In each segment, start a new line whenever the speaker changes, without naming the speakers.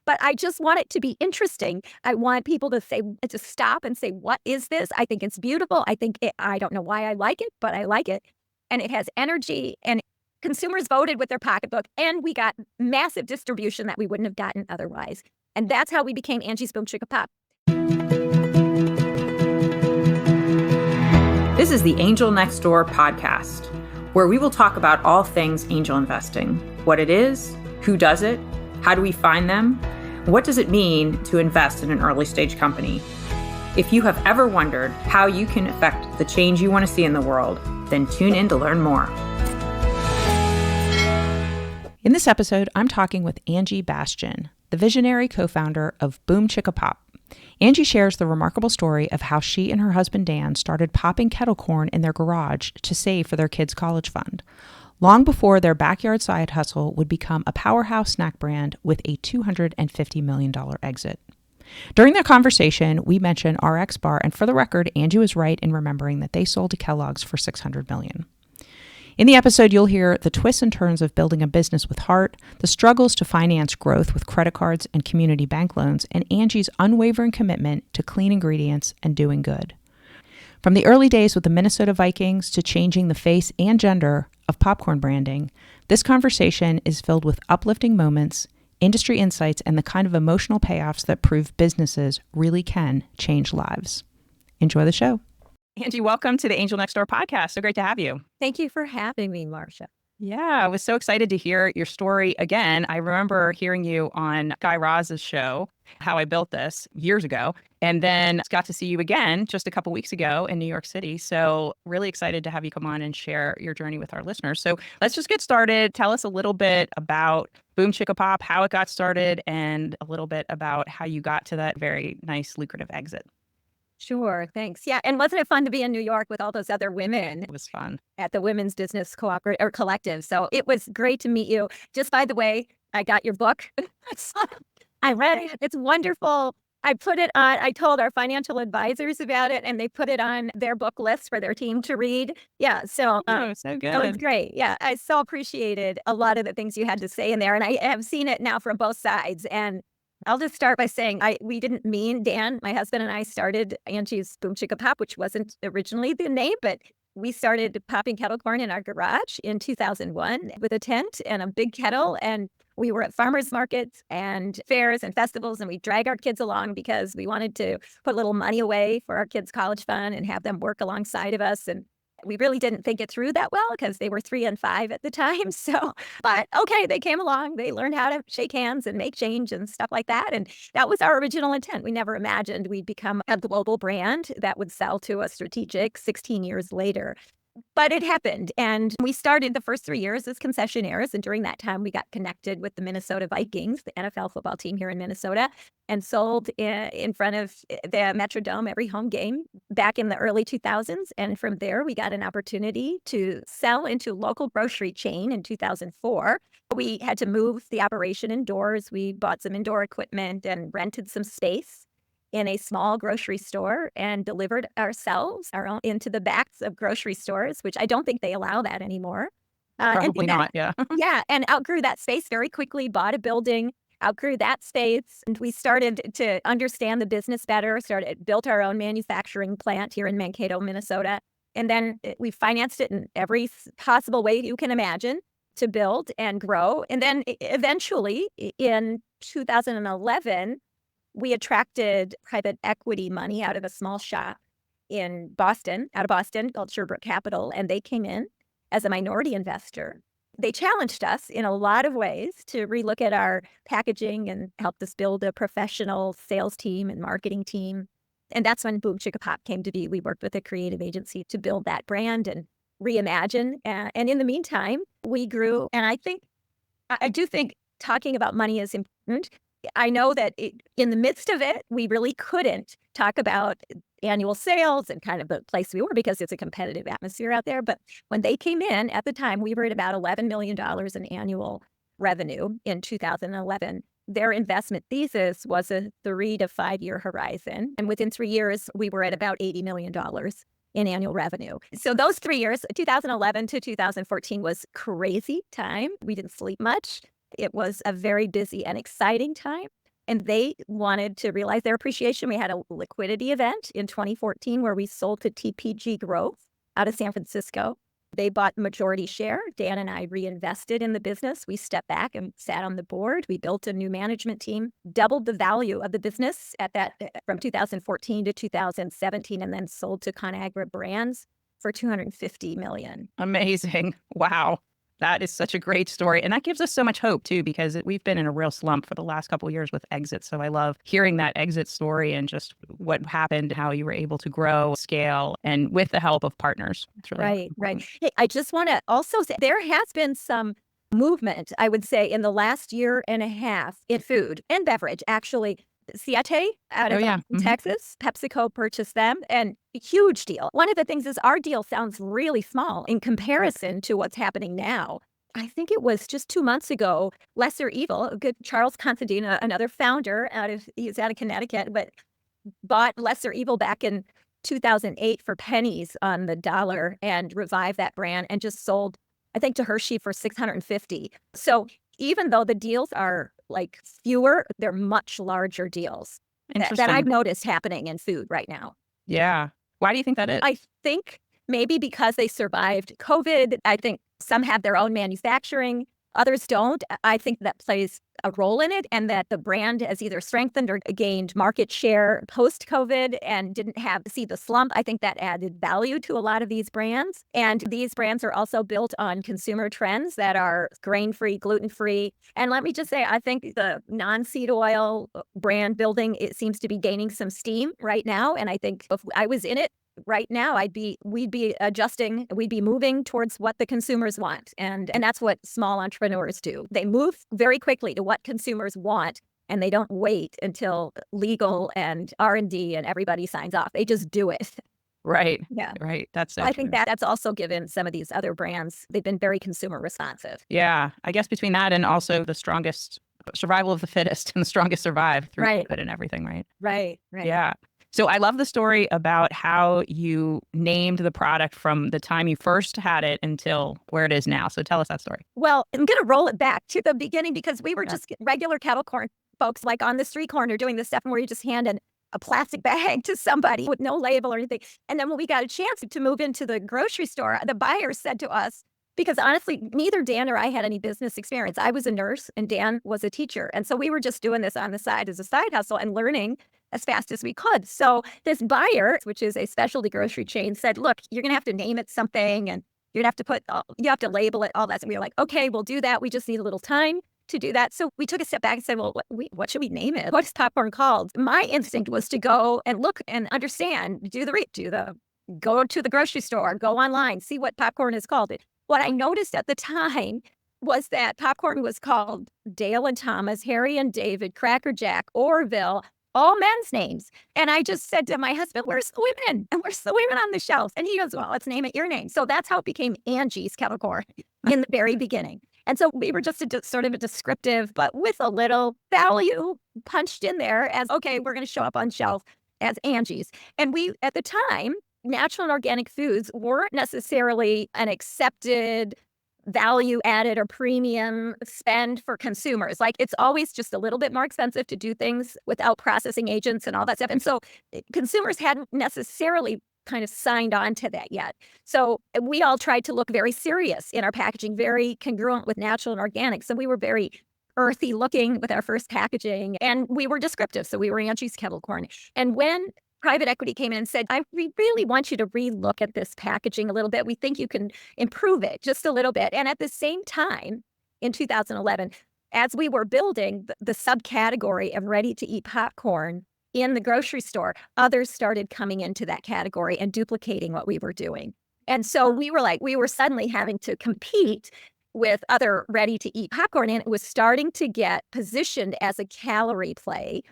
but I just want it to be interesting. I want people to stop and say, what is this? I think it's beautiful. I don't know why I like it, but I like it. And it has energy, and consumers voted with their pocketbook, and we got massive distribution that we wouldn't have gotten otherwise. And that's how we became Angie's Boom Chicka Pop.
This is the Angel Next Door podcast, where we will talk about all things angel investing. What it is, who does it, how do we find them, what does it mean to invest in an early stage company? If you have ever wondered how you can affect the change you want to see in the world, then tune in to learn more. In this episode, I'm talking with Angie Bastian, the visionary co-founder of BOOMCHICKAPOP. Angie shares the remarkable story of how she and her husband Dan started popping kettle corn in their garage to save for their kids' college fund, long before their backyard side hustle would become a powerhouse snack brand with a $250 million exit. During their conversation, we mentioned RX Bar, and for the record, Angie was right in remembering that they sold to Kellogg's for $600 million. In the episode, you'll hear the twists and turns of building a business with heart, the struggles to finance growth with credit cards and community bank loans, and Angie's unwavering commitment to clean ingredients and doing good. From the early days with the Minnesota Vikings to changing the face and gender of popcorn branding, this conversation is filled with uplifting moments, industry insights, and the kind of emotional payoffs that prove businesses really can change lives. Enjoy the show. Angie, welcome to the Angel Next Door podcast. So great to have you.
Thank you for having me, Marcia.
Yeah, I was so excited to hear your story again. I remember hearing you on Guy Raz's show, How I Built This, years ago, and then got to see you again just a couple weeks ago in New York City. So really excited to have you come on and share your journey with our listeners. So let's just get started. Tell us a little bit about BOOMCHICKAPOP, how it got started, and a little bit about how you got to that very nice, lucrative exit.
Sure, thanks. Yeah, and wasn't it fun to be in New York with all those other women?
It was fun.
At the Women's Business Cooperative or Collective. So it was great to meet you. Just by the way, I got your book. I read it. It's wonderful. I put it on, I told our financial advisors about it, and they put it on their book list for their team to read. Yeah, so
so good.
it was great. Yeah, I so appreciated a lot of the things you had to say in there, and I have seen it now from both sides. And I'll just start by saying we didn't mean, Dan, my husband and I started Angie's BOOMCHICKAPOP, which wasn't originally the name, but we started popping kettle corn in our garage in 2001 with a tent and a big kettle. And we were at farmers markets and fairs and festivals, and we drag our kids along because we wanted to put a little money away for our kids' college fund and have them work alongside of us. And we really didn't think it through that well because they were 3 and 5 at the time. So, but okay, they came along, they learned how to shake hands and make change and stuff like that. And that was our original intent. We never imagined we'd become a global brand that would sell to a strategic 16 years later. But it happened. And we started the first 3 years as concessionaires. And during that time, we got connected with the Minnesota Vikings, the NFL football team here in Minnesota, and sold in front of the Metrodome every home game back in the early 2000s. And from there, we got an opportunity to sell into a local grocery chain in 2004. We had to move the operation indoors. We bought some indoor equipment and rented some space in a small grocery store and delivered ourselves our own into the backs of grocery stores, which I don't think they allow that anymore.
Probably not, yeah.
Yeah, and outgrew that space very quickly, bought a building, outgrew that space, and we started to understand the business better, built our own manufacturing plant here in Mankato, Minnesota, and then we financed it in every possible way you can imagine to build and grow. And then eventually in 2011, we attracted private equity money out of a small shop out of Boston called Sherbrooke Capital, and they came in as a minority investor. They challenged us in a lot of ways to relook at our packaging and helped us build a professional sales team and marketing team. And that's when BOOMCHICKAPOP came to be. We worked with a creative agency to build that brand and reimagine. And in the meantime, we grew. And I do think talking about money is important. I know that in the midst of it, we really couldn't talk about annual sales and kind of the place we were because it's a competitive atmosphere out there. But when they came in at the time, we were at about $11 million in annual revenue in 2011. Their investment thesis was a 3 to 5 year horizon. And within 3 years, we were at about $80 million in annual revenue. So those 3 years, 2011 to 2014, was crazy time. We didn't sleep much. It was a very busy and exciting time. and they wanted to realize their appreciation. We had a liquidity event in 2014 where we sold to TPG Growth out of San Francisco. They bought majority share. Dan and I reinvested in the business. We stepped back and sat on the board. We built a new management team, doubled the value of the business at that from 2014 to 2017, and then sold to ConAgra Brands for $250 million.
Amazing. Wow. That is such a great story. And that gives us so much hope too, because we've been in a real slump for the last couple of years with exits. So I love hearing that exit story and just what happened, how you were able to grow, scale, and with the help of partners. It's really
Right. Hey, I just want to also say there has been some movement, I would say, in the last year and a half in food and beverage. Actually, Siete out of Texas, PepsiCo purchased them, and a huge deal. One of the things is our deal sounds really small in comparison to what's happening now. I think it was just 2 months ago, Lesser Evil, a good Charles Considine, another founder he's out of Connecticut, but bought Lesser Evil back in 2008 for pennies on the dollar and revived that brand and just sold, I think, to Hershey for $650. So even though the deals are like fewer, they're much larger deals that I've noticed happening in food right now.
Yeah. Why do you think that is?
I think maybe because they survived COVID. I think some have their own manufacturing, others don't. I think that plays a role in it, and that the brand has either strengthened or gained market share post-COVID and didn't see the slump. I think that added value to a lot of these brands. And these brands are also built on consumer trends that are grain-free, gluten-free. And let me just say, I think the non-seed oil brand building, it seems to be gaining some steam right now. And I think if I was in it right now, we'd be adjusting, we'd be moving towards what the consumers want. And that's what small entrepreneurs do. They move very quickly to what consumers want, and they don't wait until legal and R&D and everybody signs off. They just do it.
Right.
Yeah.
Right. That's so
I think that's also given some of these other brands, they've been very consumer responsive.
Yeah. I guess between that and also the strongest survival of the fittest and the strongest survive through COVID and everything, right?
Right.
Yeah. So I love the story about how you named the product from the time you first had it until where it is now. So tell us that story.
Well, I'm going to roll it back to the beginning because we were just regular kettle corn folks, like on the street corner doing this stuff where you just hand a plastic bag to somebody with no label or anything. And then when we got a chance to move into the grocery store, the buyer said to us, because honestly, neither Dan or I had any business experience. I was a nurse and Dan was a teacher. And so we were just doing this on the side as a side hustle and learning as fast as we could. So this buyer, which is a specialty grocery chain, said, look, you're going to have to name it something and you're going to have to you have to label it, all that. And we were like, okay, we'll do that. We just need a little time to do that. So we took a step back and said, well, what should we name it? What is popcorn called? My instinct was to go and look and understand, go to the grocery store, go online, see what popcorn is called. What I noticed at the time was that popcorn was called Dale and Thomas, Harry and David, Cracker Jack, Orville, all men's names. And I just said to my husband, where's the women? And where's the women on the shelves? And he goes, well, let's name it your name. So that's how it became Angie's Kettle Corn in the very beginning. And so we were just sort of a descriptive, but with a little value punched in there as, okay, we're going to show up on shelf as Angie's. And we, at the time, natural and organic foods weren't necessarily an accepted value added or premium spend for consumers. Like, it's always just a little bit more expensive to do things without processing agents and all that stuff. And so consumers hadn't necessarily kind of signed on to that yet. So we all tried to look very serious in our packaging, very congruent with natural and organic. So we were very earthy looking with our first packaging, and we were descriptive. So we were Angie's Kettle Corn. And when private equity came in and said, we really want you to relook at this packaging a little bit. We think you can improve it just a little bit. And at the same time, in 2011, as we were building the subcategory of ready-to-eat popcorn in the grocery store, others started coming into that category and duplicating what we were doing. And so we were suddenly having to compete with other ready-to-eat popcorn, and it was starting to get positioned as a calorie play.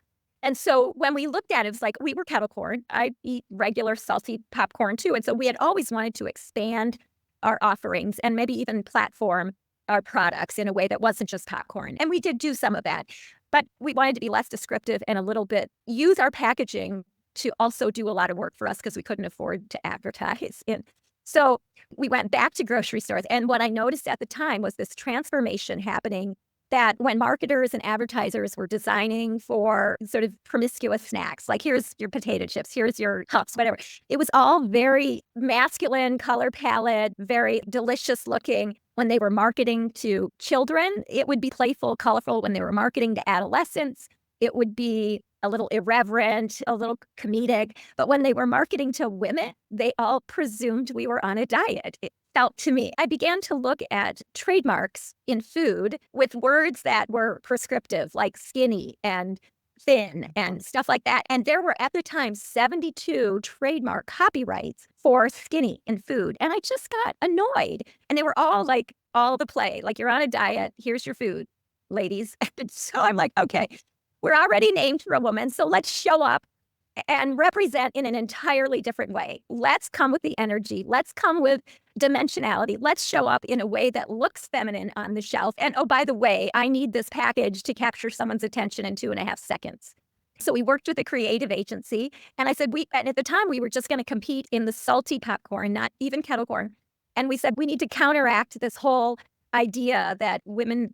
And so when we looked at it, it's like, we were kettle corn. I eat regular salty popcorn too. And so we had always wanted to expand our offerings and maybe even platform our products in a way that wasn't just popcorn. And we did do some of that, but we wanted to be less descriptive and a little bit use our packaging to also do a lot of work for us because we couldn't afford to advertise. And so we went back to grocery stores. And what I noticed at the time was this transformation happening that when marketers and advertisers were designing for sort of promiscuous snacks, like here's your potato chips, here's your cups, whatever, it was all very masculine color palette, very delicious looking. When they were marketing to children, it would be playful, colorful. When they were marketing to adolescents, it would be a little irreverent, a little comedic. But when they were marketing to women, they all presumed we were on a diet. It felt to me. I began to look at trademarks in food with words that were prescriptive, like skinny and thin and stuff like that. And there were at the time 72 trademark copyrights for skinny in food. And I just got annoyed. And they were all like, all the play, like you're on a diet, here's your food, ladies. And so I'm like, okay, we're already named for a woman, so let's show up and represent in an entirely different way. Let's come with the energy. Let's come with dimensionality. Let's show up in a way that looks feminine on the shelf. And oh, by the way, I need this package to capture someone's attention in 2.5 seconds. So we worked with a creative agency, and I said, and at the time we were just going to compete in the salty popcorn, not even kettle corn. And we said, we need to counteract this whole idea that women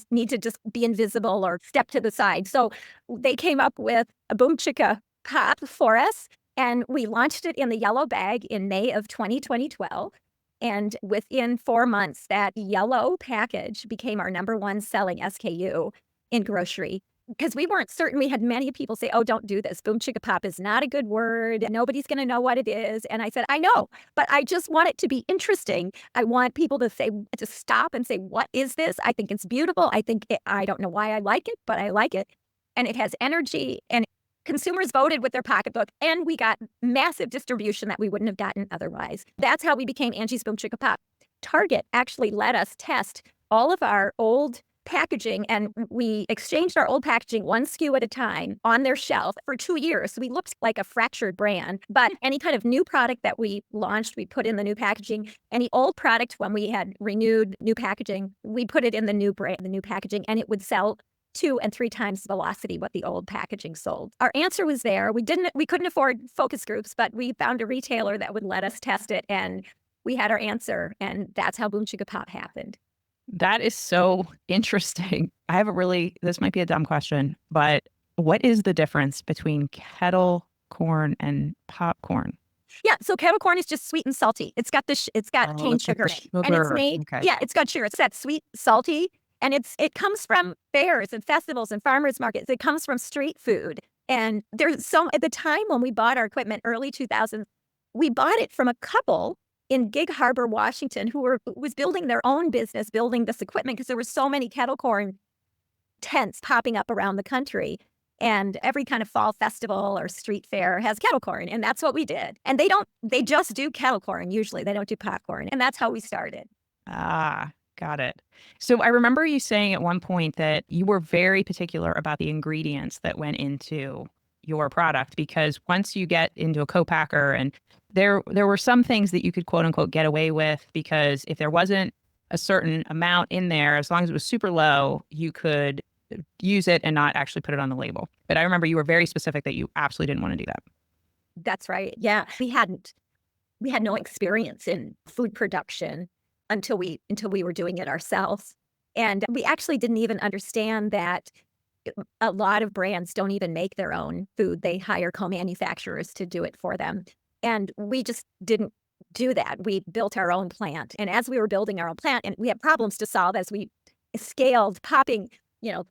need to just be invisible or step to the side. So they came up with a BOOMCHICKAPOP for us, and we launched it in the yellow bag in May of 2012. And within 4 months, that yellow package became our #1 selling SKU in grocery. Because we weren't certain. We had many people say, oh, don't do this. BOOMCHICKAPOP is not a good word. Nobody's going to know what it is. And I said, I know, but I just want it to be interesting. I want people to stop and say, what is this? I think it's beautiful. I don't know why I like it, but I like it. And it has energy, and consumers voted with their pocketbook, and we got massive distribution that we wouldn't have gotten otherwise. That's how we became Angie's BOOMCHICKAPOP. Target actually let us test all of our old packaging, and we exchanged our old packaging 1 SKU at a time on their shelf for 2 years. So we looked like a fractured brand, but any kind of new product that we launched, we put in the new packaging. Any old product, when we had renewed new packaging, we put it in the new brand, the new packaging, and it would sell 2 and 3 times the velocity what the old packaging sold. Our answer was there. We couldn't afford focus groups, but we found a retailer that would let us test it, and we had our answer, and that's how BOOMCHICKAPOP happened.
That is so interesting. This might be a dumb question, but what is the difference between kettle corn and popcorn?
Yeah, so kettle corn is just sweet and salty. It's got cane sugar in it. And it's made, yeah, it's got sugar. It's that sweet, salty, and it comes from fairs and festivals and farmers markets. It comes from street food. And at the time when we bought our equipment, early 2000s, we bought it from a couple in Gig Harbor, Washington, who was building their own business, building this equipment, because there were so many kettle corn tents popping up around the country. And every kind of fall festival or street fair has kettle corn, and that's what we did. And they just do kettle corn usually. They don't do popcorn, and that's how we started.
Ah, got it. So I remember you saying at one point that you were very particular about the ingredients that went into your product, because once you get into a co-packer, and there were some things that you could quote unquote get away with, because if there wasn't a certain amount in there, as long as it was super low, you could use it and not actually put it on the label. But I remember you were very specific that you absolutely didn't want to do that.
That's right. Yeah. We had no experience in food production until we were doing it ourselves. And we actually didn't even understand that a lot of brands don't even make their own food. They hire co-manufacturers to do it for them. And we just didn't do that. We built our own plant. And as we were building our own plant, and we had problems to solve as we scaled, popping,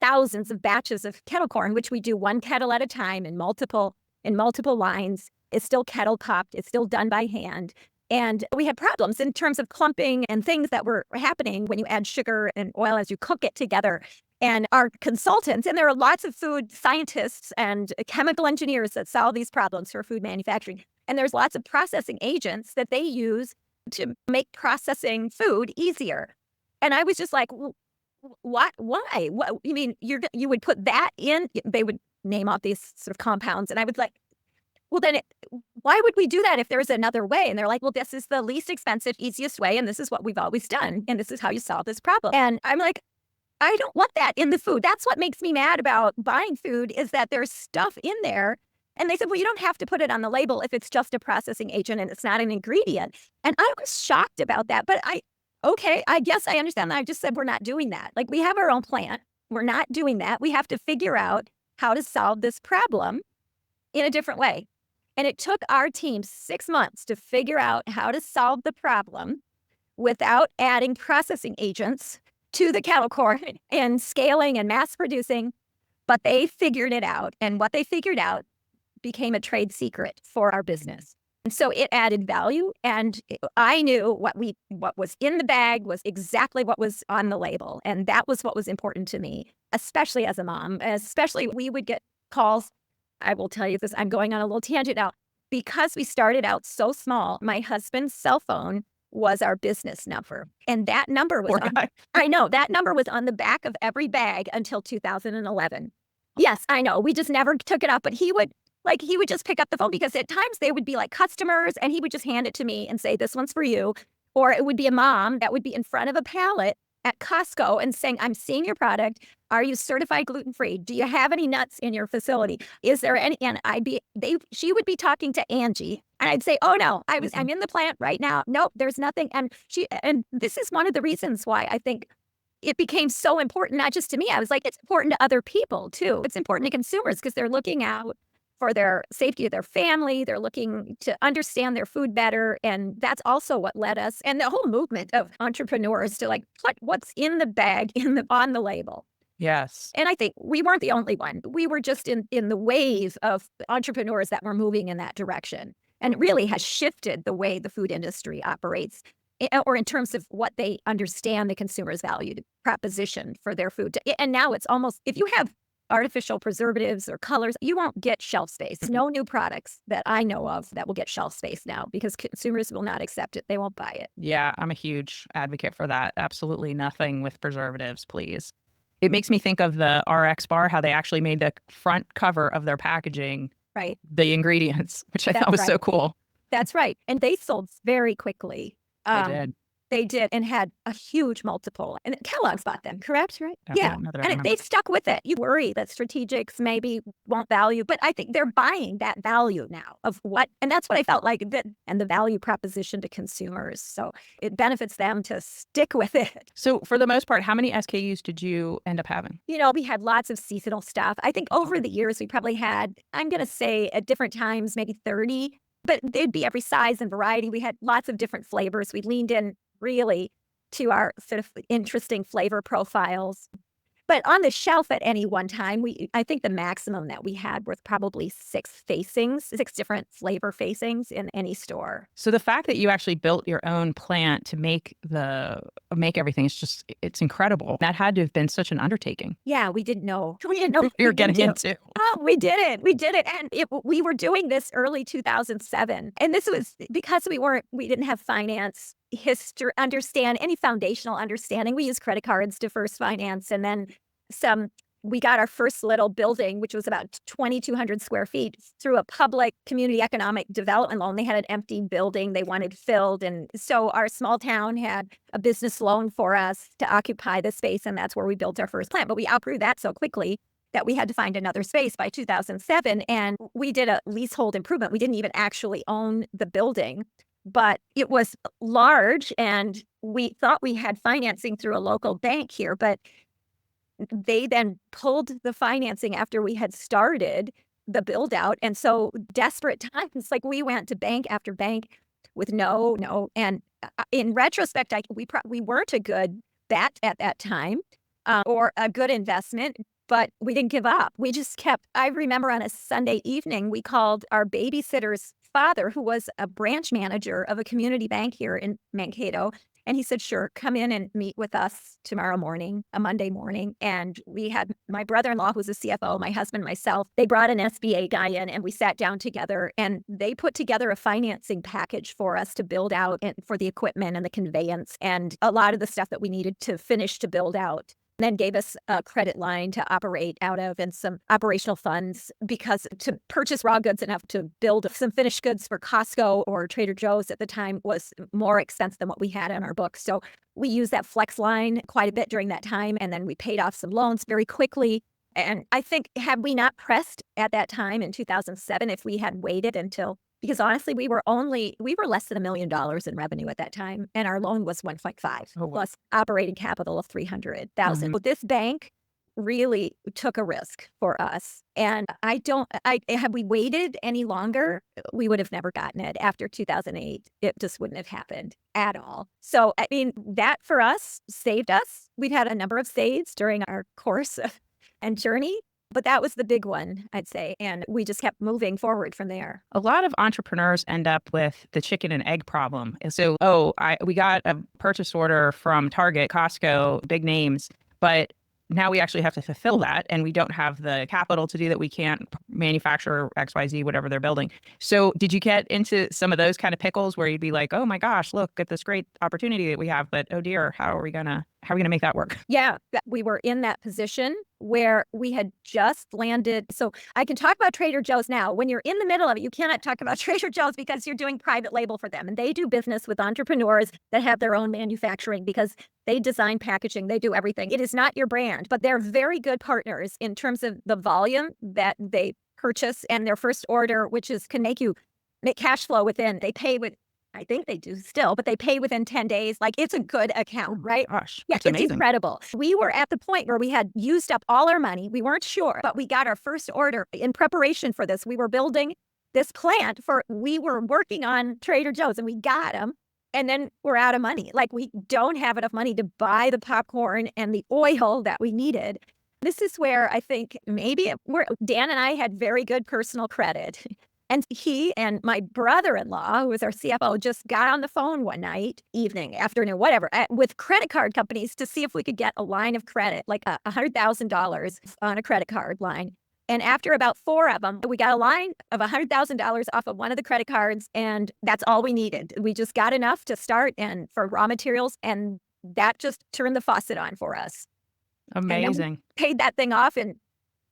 thousands of batches of kettle corn, which we do 1 kettle at a time in multiple lines. It's still kettle popped. It's still done by hand. And we had problems in terms of clumping and things that were happening when you add sugar and oil as you cook it together. And our consultants, and there are lots of food scientists and chemical engineers that solve these problems for food manufacturing. And there's lots of processing agents that they use to make processing food easier. And I was just like, what? Why? What? You mean you would put that in? They would name off these sort of compounds, and I was like, well, then why would we do that if there's another way? And they're like, well, this is the least expensive, easiest way, and this is what we've always done, and this is how you solve this problem. And I'm like, I don't want that in the food. That's what makes me mad about buying food, is that there's stuff in there. And they said, well, you don't have to put it on the label if it's just a processing agent and it's not an ingredient. And I was shocked about that. But okay, I guess I understand that. I just said, we're not doing that. Like, we have our own plant. we're not doing that. We have to figure out how to solve this problem in a different way. And it took our team 6 months to figure out how to solve the problem without adding processing agents to the kettle corn and scaling and mass producing. But they figured it out. And what they figured out became a trade secret for our business. And so it added value. And I knew what was in the bag was exactly what was on the label. And that was what was important to me, especially as a mom. Especially we would get calls. I will tell you this, I'm going on a little tangent now. Because we started out so small, my husband's cell phone was our business number. And that number was I know, that number was on the back of every bag until 2011. Yes, I know. We just never took it up, but he would just pick up the phone because at times they would be like customers and he would just hand it to me and say, this one's for you. Or it would be a mom that would be in front of a pallet at Costco and saying, I'm seeing your product. Are you certified gluten-free? Do you have any nuts in your facility? Is there any? And she would be talking to Angie and I'd say, oh no, I'm in the plant right now. Nope, there's nothing. And this is one of the reasons why I think it became so important, not just to me. I was like, it's important to other people too. It's important to consumers because they're looking out for their safety of their family. They're looking to understand their food better. And that's also what led us and the whole movement of entrepreneurs to like, what's in the bag on the label.
Yes.
And I think we weren't the only one. We were just in the wave of entrepreneurs that were moving in that direction. And it really has shifted the way the food industry operates, or in terms of what they understand the consumer's value proposition for their food. And now it's almost, if you have artificial preservatives or colors, you won't get shelf space. No new products that I know of that will get shelf space now because consumers will not accept it. They won't buy it.
Yeah, I'm a huge advocate for that. Absolutely nothing with preservatives, please. It makes me think of the RX bar, how they actually made the front cover of their packaging,
right,
the ingredients, which I thought was so cool.
That's right. And they sold very quickly.
They did.
They did, and had a huge multiple. And Kellogg's bought them, correct? Right? Yeah. And they stuck with it. You worry that strategics maybe won't value, but I think they're buying that value now of what, and that's what I felt like, and the value proposition to consumers. So it benefits them to stick with it.
So for the most part, how many SKUs did you end up having?
You know, we had lots of seasonal stuff. I think over the years, we probably had, I'm going to say at different times, maybe 30, but they'd be every size and variety. We had lots of different flavors. We leaned in really to our sort of interesting flavor profiles. But on the shelf at any one time, I think the maximum that we had was probably 6 different flavor facings in any store.
So the fact that you actually built your own plant to make everything is it's incredible. That had to have been such an undertaking.
Yeah, we didn't know. We didn't know what
you're getting into.
Oh, we did it. We did it. And we were doing this early 2007. And this was because we didn't have finance history, any foundational understanding. We used credit cards to first finance, and then we got our first little building, which was about 2,200 square feet, through a public community economic development loan. They had an empty building they wanted filled. And so our small town had a business loan for us to occupy the space. And that's where we built our first plant. But we outgrew that so quickly that we had to find another space by 2007. And we did a leasehold improvement. We didn't even actually own the building, but it was large. And we thought we had financing through a local bank here, but they then pulled the financing after we had started the build out. And so desperate times, like we went to bank after bank with no. And in retrospect, we weren't a good bet at that time or a good investment, but we didn't give up. We just kept, I remember on a Sunday evening, we called our babysitter's father, who was a branch manager of a community bank here in Mankato. And he said, sure, come in and meet with us tomorrow morning, a Monday morning. And we had my brother-in-law, who was a CFO, my husband, myself. They brought an SBA guy in and we sat down together and they put together a financing package for us to build out and for the equipment and the conveyance and a lot of the stuff that we needed to finish to build out. Then gave us a credit line to operate out of and some operational funds because to purchase raw goods enough to build some finished goods for Costco or Trader Joe's at the time was more expensive than what we had on our books. So we used that flex line quite a bit during that time. And then we paid off some loans very quickly. And I think had we not pressed at that time in 2007, if we had waited until, because honestly, we were less than $1 million in revenue at that time. And our loan was 1.5 plus operating capital of 300,000. But this bank really took a risk for us. And have we waited any longer, we would have never gotten it after 2008. It just wouldn't have happened at all. So, I mean, that for us saved us. We'd had a number of saves during our course and journey, but that was the big one, I'd say. And we just kept moving forward from there.
A lot of entrepreneurs end up with the chicken and egg problem. And so, we got a purchase order from Target, Costco, big names, but now we actually have to fulfill that, and we don't have the capital to do that. We can't manufacture XYZ, whatever they're building. So did you get into some of those kind of pickles where you'd be like, oh my gosh, look at this great opportunity that we have, but oh dear, how are we gonna make that work?
Yeah, we were in that position where we had just landed. So I can talk about Trader Joe's now. When you're in the middle of it, you cannot talk about Trader Joe's because you're doing private label for them. And they do business with entrepreneurs that have their own manufacturing because they design packaging, they do everything. It is not your brand, but they're very good partners in terms of the volume that they purchase and their first order, which can make cash flow within. They pay with, I think they do still, but they pay within 10 days. Like, it's a good account, right?
Gosh,
yeah,
it's
it's
amazing.
incredible. We were at the point where we had used up all our money. We weren't sure, but we got our first order in preparation for this. We were building this plant we were working on Trader Joe's, and we got them. And then we're out of money. Like, we don't have enough money to buy the popcorn and the oil that we needed. This is where I think maybe Dan and I had very good personal credit. And he and my brother-in-law, who was our CFO, just got on the phone one night, evening, afternoon, whatever, with credit card companies to see if we could get a line of credit, like $100,000 on a credit card line. And after about 4 of them, we got a line of $100,000 off of one of the credit cards, and that's all we needed. We just got enough to start and for raw materials, and that just turned the faucet on for us.
Amazing.
Paid that thing off in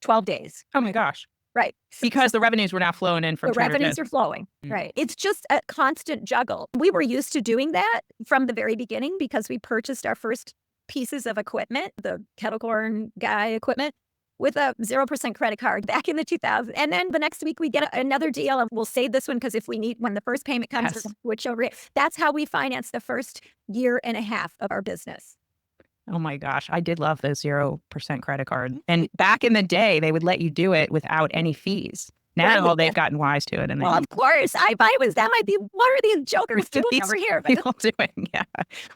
12 days.
Oh my gosh.
Right.
Because the revenues were now flowing in from
the
Trader
revenues
Joe's.
are flowing. Right. It's just a constant juggle. We were used to doing that from the very beginning because we purchased our first pieces of equipment, the kettle corn guy equipment, with a 0% credit card back in the 2000s. And then the next week we get another deal of, we'll save this one because if we need, when the first payment comes,
Yes.
we'll switch over it. That's how we financed the first year and a half of our business.
Oh my gosh, I did love those 0% credit card. And back in the day, they would let you do it without any fees. Now
Right.
they've gotten wise to it. And
Well, of course, that might be, what are these jokers doing over here? But
people doing, yeah.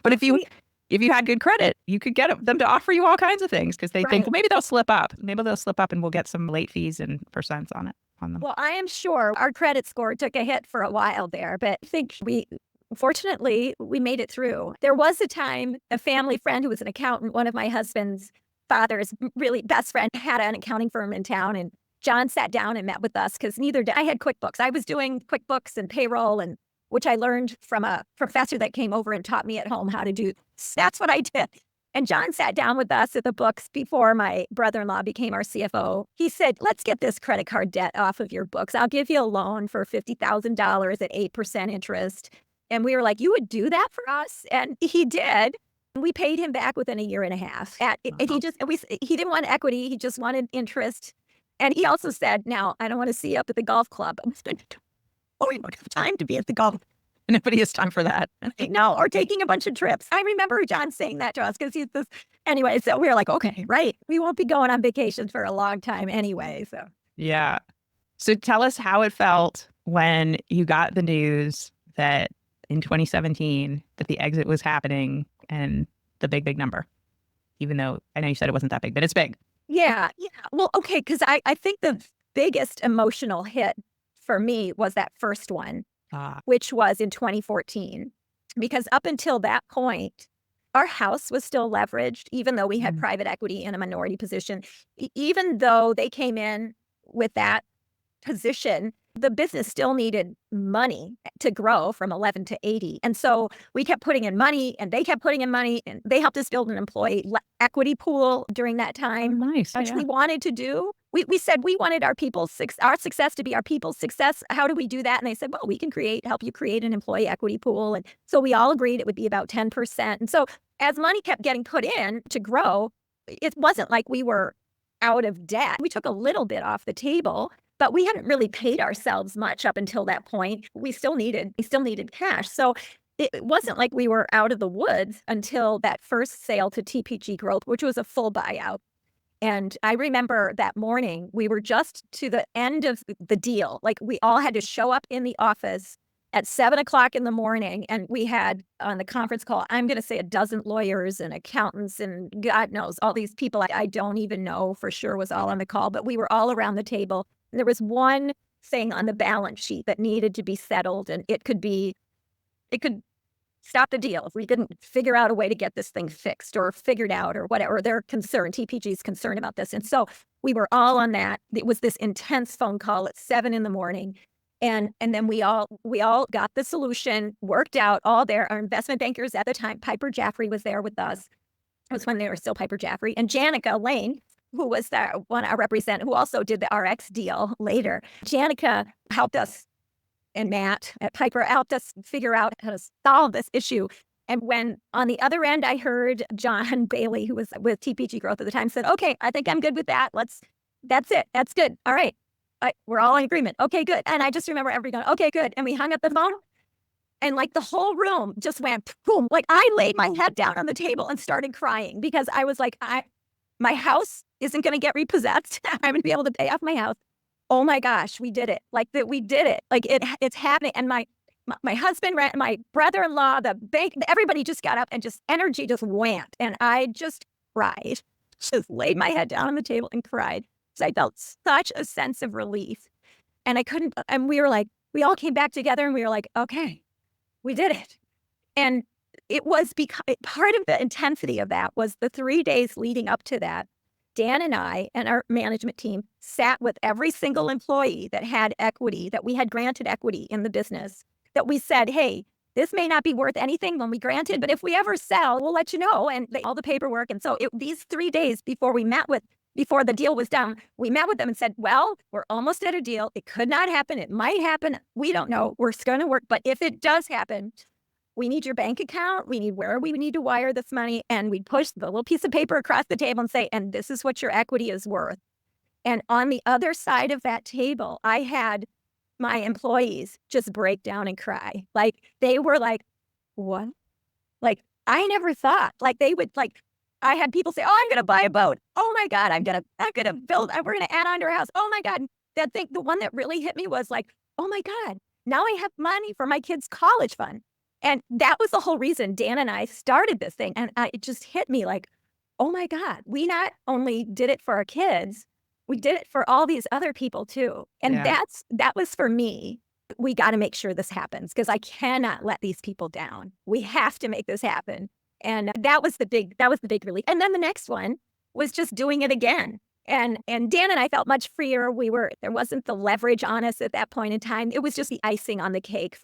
But if you had good credit, you could get them to offer you all kinds of things because they think, well, maybe they'll slip up. Maybe they'll slip up and we'll get some late fees and percents on them.
Well, I am sure our credit score took a hit for a while there, but I think fortunately, we made it through. There was a time, a family friend who was an accountant, one of my husband's father's really best friend, had an accounting firm in town, and John sat down and met with us because I had QuickBooks. I was doing QuickBooks and payroll, and which I learned from a professor that came over and taught me at home how to do. That's what I did. And John sat down with us at the books before my brother-in-law became our CFO. He said, let's get this credit card debt off of your books. I'll give you a loan for $50,000 at 8% interest. And we were like, you would do that for us? And he did. We paid him back within a year and a half. And he didn't want equity. He just wanted interest. And he also said, now, I don't want to see you up at the golf club. We don't have time to be at the golf.
Nobody has time for that.
No, or taking a bunch of trips. I remember John saying that to us because he's this. Anyway, so we were like, okay, right. We won't be going on vacation for a long time anyway. So
yeah. So tell us how it felt when you got the news that in 2017 that the exit was happening and the big number, even though I know you said it wasn't that big, but it's big.
Yeah. Well, okay, because I think the biggest emotional hit for me was that first one, which was in 2014, because up until that point, our house was still leveraged, even though we had private equity in a minority position. Even though they came in with that position, the business still needed money to grow from 11 to 80. And so we kept putting in money and they kept putting in money, and they helped us build an employee equity pool during that time.
Oh, nice.
Which we wanted to do. We said we wanted our success to be our people's success. How do we do that? And they said, well, we can help you create an employee equity pool. And so we all agreed it would be about 10%. And so as money kept getting put in to grow, it wasn't like we were out of debt. We took a little bit off the table, but we hadn't really paid ourselves much up until that point. We still needed cash. So it wasn't like we were out of the woods until that first sale to TPG Growth, which was a full buyout. And I remember that morning, we were just to the end of the deal. Like we all had to show up in the office at 7 o'clock in the morning. And we had on the conference call, I'm going to say a dozen lawyers and accountants and God knows all these people I don't even know for sure was all on the call, but we were all around the table. And there was one thing on the balance sheet that needed to be settled. And it could stop the deal if we didn't figure out a way to get this thing fixed or figured out or whatever. They're concerned, TPG's concerned about this. And so we were all on that. It was this intense phone call at 7 a.m. And then we all got the solution, worked out all there. Our investment bankers at the time, Piper Jaffray was there with us. It was when they were still Piper Jaffray. And Janica Lane, who was the one I represent, who also did the RX deal later. Janica helped us, and Matt at Piper helped us figure out how to solve this issue. And when on the other end, I heard John Bailey, who was with TPG Growth at the time, said, okay, I think I'm good with that. That's it. That's good. All right. We're all in agreement. Okay, good. And I just remember everybody going, okay, good. And we hung up the phone and like the whole room just went boom. Like I laid my head down on the table and started crying because I was like, my house isn't going to get repossessed. I'm going to be able to pay off my house. Oh my gosh, we did it. Like that we did it. Like it's happening. And my husband, my brother-in-law, the bank, everybody just got up and just energy just went. And I just cried, just laid my head down on the table and cried. So I felt such a sense of relief. And we were like, we all came back together and we were like, okay, we did it. And it was because part of the intensity of that was the 3 days leading up to that. Dan and I and our management team sat with every single employee that had equity, that we had granted equity in the business, that we said, hey, this may not be worth anything when we grant it, but if we ever sell, we'll let you know. And all the paperwork. And so these 3 days before the deal was done, we met with them and said, well, we're almost at a deal. It could not happen. It might happen. We don't know. We're going to work. But if it does happen, we need your bank account. We need where we need to wire this money. And we'd push the little piece of paper across the table and say, and this is what your equity is worth. And on the other side of that table, I had my employees just break down and cry. Like they were like, what? Like I never thought like they would like, I had people say, oh, I'm going to buy a boat. Oh my God, I'm going to build, we're going to add on to our house. Oh my God. That thing, the one that really hit me was like, oh my God, now I have money for my kids' college fund. And that was the whole reason Dan and I started this thing. And it just hit me like, oh my God, we not only did it for our kids, we did it for all these other people too. And that was for me. We got to make sure this happens because I cannot let these people down. We have to make this happen. And that was the big relief. And then the next one was just doing it again. And Dan and I felt much freer. There wasn't the leverage on us at that point in time. It was just the icing on the cake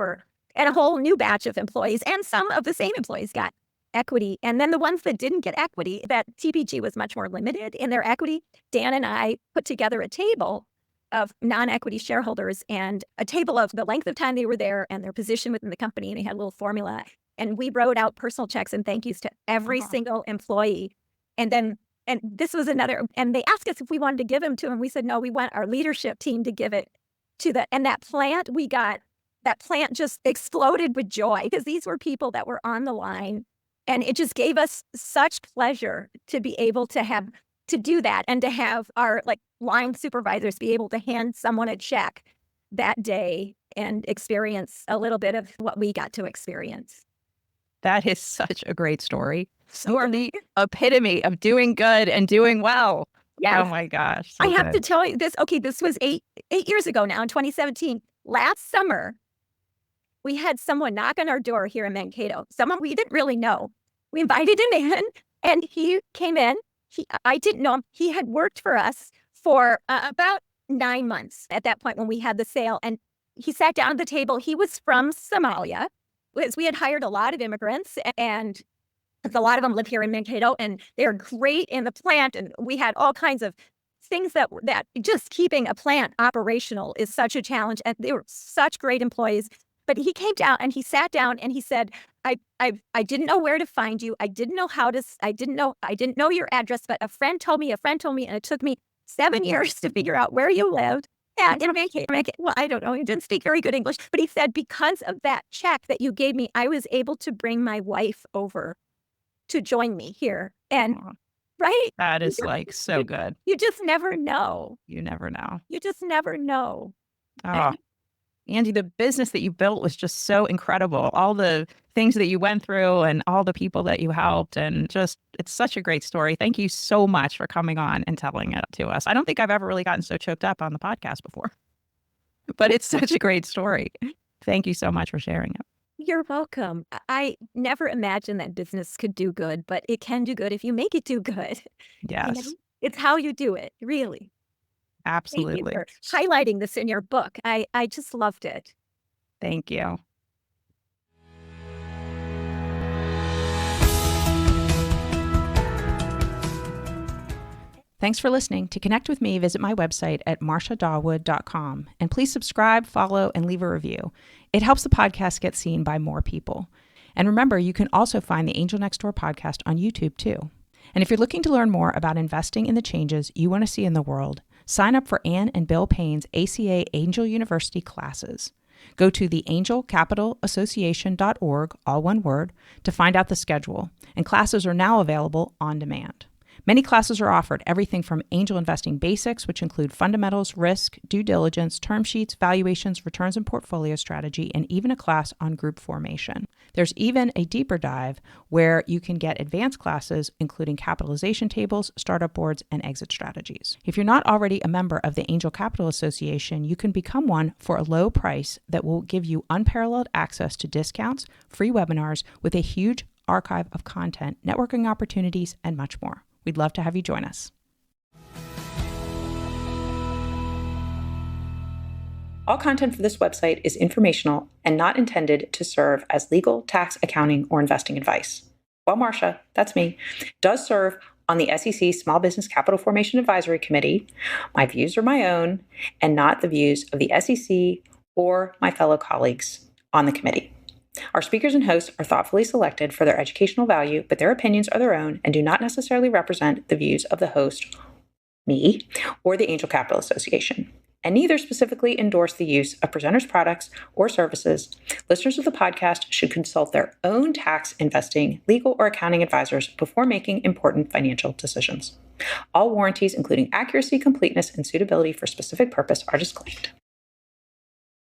and a whole new batch of employees, and some of the same employees got equity. And then the ones that didn't get equity, that TPG was much more limited in their equity. Dan and I put together a table of non-equity shareholders and a table of the length of time they were there and their position within the company. And they had a little formula. And we wrote out personal checks and thank yous to every single employee. And this was and they asked us if we wanted to give them to them. We said, no, we want our leadership team to give it to and that plant just exploded with joy because these were people that were on the line. And it just gave us such pleasure to be able to do that and to have our line supervisors be able to hand someone a check that day and experience a little bit of what we got to experience.
That is such a great story. So are the epitome of doing good and doing well.
Yes.
Oh my gosh.
I have to tell you this. Okay, this was eight years ago now in 2017. Last summer, we had someone knock on our door here in Mankato. Someone we didn't really know. We invited him in and he came in. I didn't know him. He had worked for us for about 9 months at that point when we had the sale. And he sat down at the table. He was from Somalia. We had hired a lot of immigrants and a lot of them live here in Mankato and they're great in the plant. And we had all kinds of things that just keeping a plant operational is such a challenge. And they were such great employees. But he came down and he sat down and he said, I didn't know where to find you. I didn't know your address, but a friend told me, and it took me 7 years to figure out where you lived. And in Mankato, well, I don't know. He didn't speak very good English, but he said, because of that check that you gave me, I was able to bring my wife over to join me here. And right?
That is like so
You
good.
you just never know.
You never know.
You just never know.
Oh, Angie, the business that you built was just so incredible. All the things that you went through and all the people that you helped, and just, it's such a great story. Thank you so much for coming on and telling it to us. I don't think I've ever really gotten so choked up on the podcast before, but it's such a great story. Thank you so much for sharing it.
You're welcome. I never imagined that business could do good, but it can do good if you make it do good. You know?
Yes,
It's how you do it, really. Thank you
absolutely.
for highlighting this in your book. I just loved it.
Thank you. Thanks for listening. To connect with me, visit my website at marciadawood.com. And please subscribe, follow, and leave a review. It helps the podcast get seen by more people. And remember, you can also find the Angel Next Door podcast on YouTube too. And if you're looking to learn more about investing in the changes you want to see in the world, sign up for Ann and Bill Payne's ACA Angel University classes. Go to theangelcapitalassociation.org, all one word, to find out the schedule. And classes are now available on demand. Many classes are offered, everything from angel investing basics, which include fundamentals, risk, due diligence, term sheets, valuations, returns and portfolio strategy, and even a class on group formation. There's even a deeper dive where you can get advanced classes, including capitalization tables, startup boards, and exit strategies. If you're not already a member of the Angel Capital Association, you can become one for a low price that will give you unparalleled access to discounts, free webinars with a huge archive of content, networking opportunities, and much more. We'd love to have you join us. All content for this website is informational and not intended to serve as legal, tax, accounting, or investing advice. While Marcia, that's me, does serve on the SEC Small Business Capital Formation Advisory Committee, my views are my own and not the views of the SEC or my fellow colleagues on the committee. Our speakers and hosts are thoughtfully selected for their educational value, but their opinions are their own and do not necessarily represent the views of the host, me, or the Angel Capital Association, and neither specifically endorse the use of presenters' products or services. Listeners of the podcast should consult their own tax, investing, legal, or accounting advisors before making important financial decisions. All warranties, including accuracy, completeness, and suitability for specific purpose, are disclaimed.